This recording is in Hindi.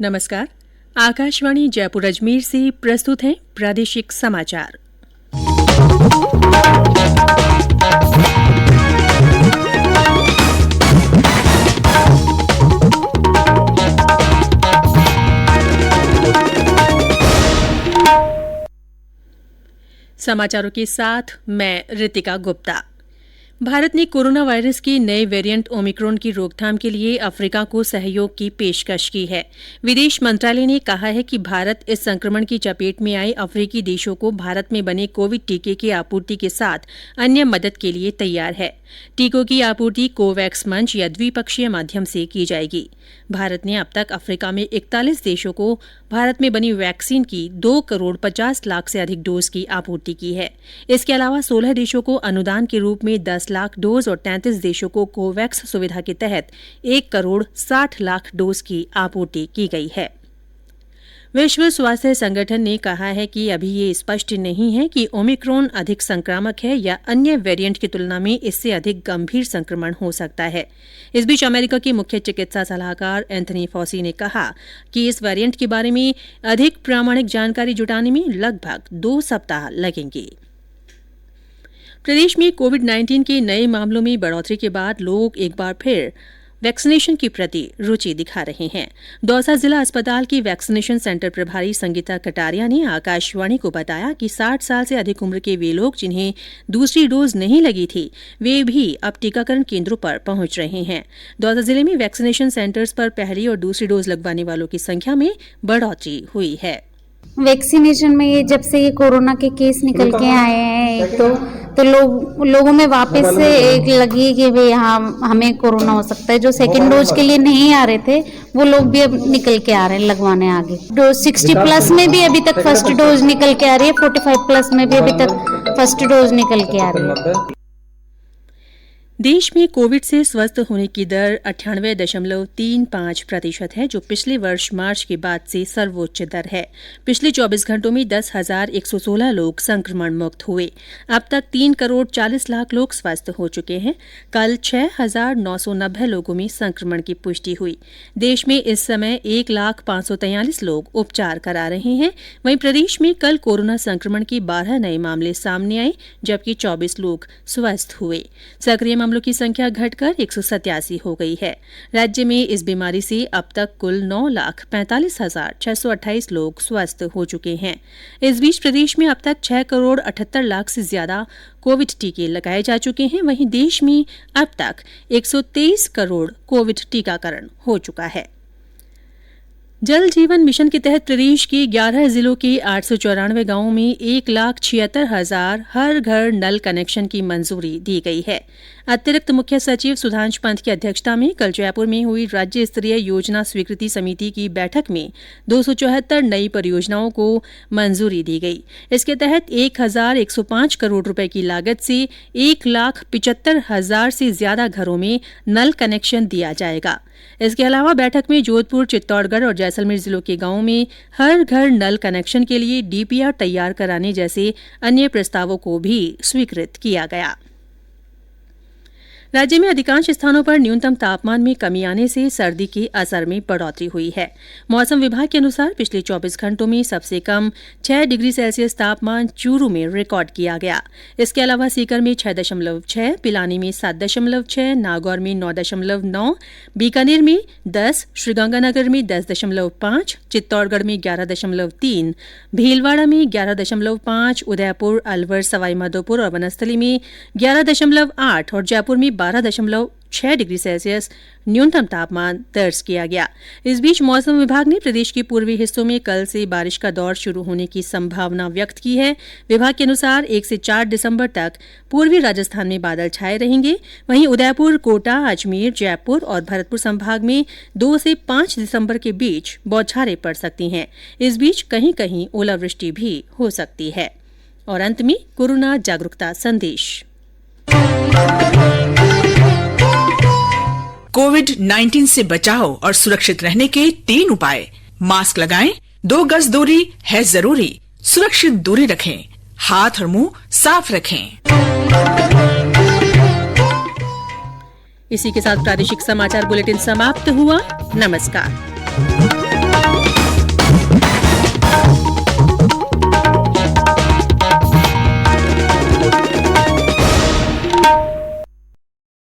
नमस्कार। आकाशवाणी जयपुर अजमेर से प्रस्तुत हैं प्रादेशिक समाचार। समाचारों के साथ मैं रितिका गुप्ता। भारत ने कोरोना वायरस के नए वेरिएंट ओमिक्रॉन की रोकथाम के लिए अफ्रीका को सहयोग की पेशकश की है। विदेश मंत्रालय ने कहा है कि भारत इस संक्रमण की चपेट में आए अफ्रीकी देशों को भारत में बने कोविड टीके की आपूर्ति के साथ अन्य मदद के लिए तैयार है। टीकों की आपूर्ति कोवैक्स मंच या द्विपक्षीय माध्यम से की जाएगी। भारत ने अब तक अफ्रीका में 41 देशों को भारत में बनी वैक्सीन की 2 करोड़ 50 लाख से अधिक डोज की आपूर्ति की है। इसके अलावा 16 देशों को अनुदान के रूप में 10 लाख डोज और 33 देशों को कोवैक्स सुविधा के तहत 1 करोड़ 60 लाख डोज की आपूर्ति की गई है। विश्व स्वास्थ्य संगठन ने कहा है कि अभी ये स्पष्ट नहीं है कि ओमिक्रॉन अधिक संक्रामक है या अन्य वेरिएंट की तुलना में इससे अधिक गंभीर संक्रमण हो सकता है। इस बीच अमेरिका के मुख्य चिकित्सा सलाहकार एंथनी फॉसी ने कहा कि इस वेरिएंट के बारे में अधिक प्रामाणिक जानकारी जुटाने में लगभग 2 सप्ताह लगेंगे। प्रदेश में कोविड-19 के नए मामलों में बढ़ोतरी के बाद लोग एक बार फिर वैक्सीनेशन के प्रति रुचि दिखा रहे हैं। दौसा जिला अस्पताल की वैक्सीनेशन सेंटर प्रभारी संगीता कटारिया ने आकाशवाणी को बताया कि 60 साल से अधिक उम्र के वे लोग जिन्हें दूसरी डोज नहीं लगी थी, वे भी अब टीकाकरण केंद्रों पर पहुंच रहे हैं। दौसा जिले में वैक्सीनेशन सेंटर्स पर पहली और दूसरी डोज लगवाने वालों की संख्या में बढ़ोतरी हुई है। वैक्सीनेशन में ये जब से ये कोरोना के केस निकल के आए हैं तो लोगों में वापस से एक लगी कि भाई हाँ हमें कोरोना हो सकता है। जो सेकंड डोज के लिए नहीं आ रहे थे वो लोग भी अब निकल के आ रहे हैं लगवाने आगे। डोज 60 प्लस में भी अभी तक फर्स्ट डोज निकल के आ रही है, 45 प्लस में भी अभी तक फर्स्ट डोज निकल के आ रही है। देश में कोविड से स्वस्थ होने की दर 98.35% है, जो पिछले वर्ष मार्च के बाद से सर्वोच्च दर है। पिछले 24 घंटों में 10,116 लोग संक्रमण मुक्त हुए। अब तक 3 करोड़ 40 लाख लोग स्वस्थ हो चुके हैं। कल 6,990 लोगों में संक्रमण की पुष्टि हुई। देश में इस समय 1,543 लोग उपचार करा रहे हैं। वहीं प्रदेश में कल कोरोना संक्रमण के 12 नए मामले सामने आए, जबकि 24 लोग स्वस्थ हुए। सक्रिय मामलों की संख्या घटकर 187 हो गई है। राज्य में इस बीमारी से अब तक कुल 9,45,628 लोग स्वस्थ हो चुके हैं। इस बीच प्रदेश में अब तक 6 करोड़ 78 लाख से ज्यादा कोविड टीके लगाए जा चुके हैं। वहीं देश में अब तक 123 करोड़ कोविड टीकाकरण हो चुका है। जल जीवन मिशन के तहत प्रदेश के 11 जिलों के 894 गांवों में 1,76,000 हर घर नल कनेक्शन की मंजूरी दी गई है। अतिरिक्त मुख्य सचिव सुधांश पंत की अध्यक्षता में कल जयपुर में हुई राज्य स्तरीय योजना स्वीकृति समिति की बैठक में 274 नई परियोजनाओं को मंजूरी दी गई। इसके तहत 1,105 करोड़ रुपए की लागत से 1,75,000 से ज्यादा घरों में नल कनेक्शन दिया जाएगा। इसके अलावा बैठक में जोधपुर, चित्तौड़गढ़ और जैसलमेर जिलों के गांवों में हर घर नल कनेक्शन के लिए डीपीआर तैयार कराने जैसे अन्य प्रस्तावों को भी स्वीकृत किया गया। राज्य में अधिकांश स्थानों पर न्यूनतम तापमान में कमी आने से सर्दी के असर में बढ़ोतरी हुई है। मौसम विभाग के अनुसार पिछले 24 घंटों में सबसे कम 6 डिग्री सेल्सियस तापमान चूरू में रिकॉर्ड किया गया। इसके अलावा सीकर में 6.6, पिलानी में 7.6, नागौर में 9.9, बीकानेर में 10, श्रीगंगानगर में 10.5, चित्तौड़गढ़ में 11.3, भीलवाड़ा में 11.5, उदयपुर, अलवर, सवाईमाधोपुर और वनस्थली में 11.8 और जयपुर में 12.6 डिग्री सेल्सियस न्यूनतम तापमान दर्ज किया गया। इस बीच मौसम विभाग ने प्रदेश के पूर्वी हिस्सों में कल से बारिश का दौर शुरू होने की संभावना व्यक्त की है। विभाग के अनुसार 1 से 4 दिसंबर तक पूर्वी राजस्थान में बादल छाए रहेंगे। वहीं उदयपुर, कोटा, अजमेर, जयपुर और भरतपुर संभाग में 2 से 5 दिसंबर के बीच बौछारें पड़ सकती हैं। इस बीच कहीं कहीं ओलावृष्टि भी हो सकती है। और अंत में कोरोना जागरूकता संदेश। कोविड-19 से बचाव और सुरक्षित रहने के 3 उपाय। मास्क लगाएं, 2 गज दूरी है जरूरी, सुरक्षित दूरी रखें, हाथ और मुंह साफ रखें। इसी के साथ प्रादेशिक समाचार बुलेटिन समाप्त हुआ। नमस्कार।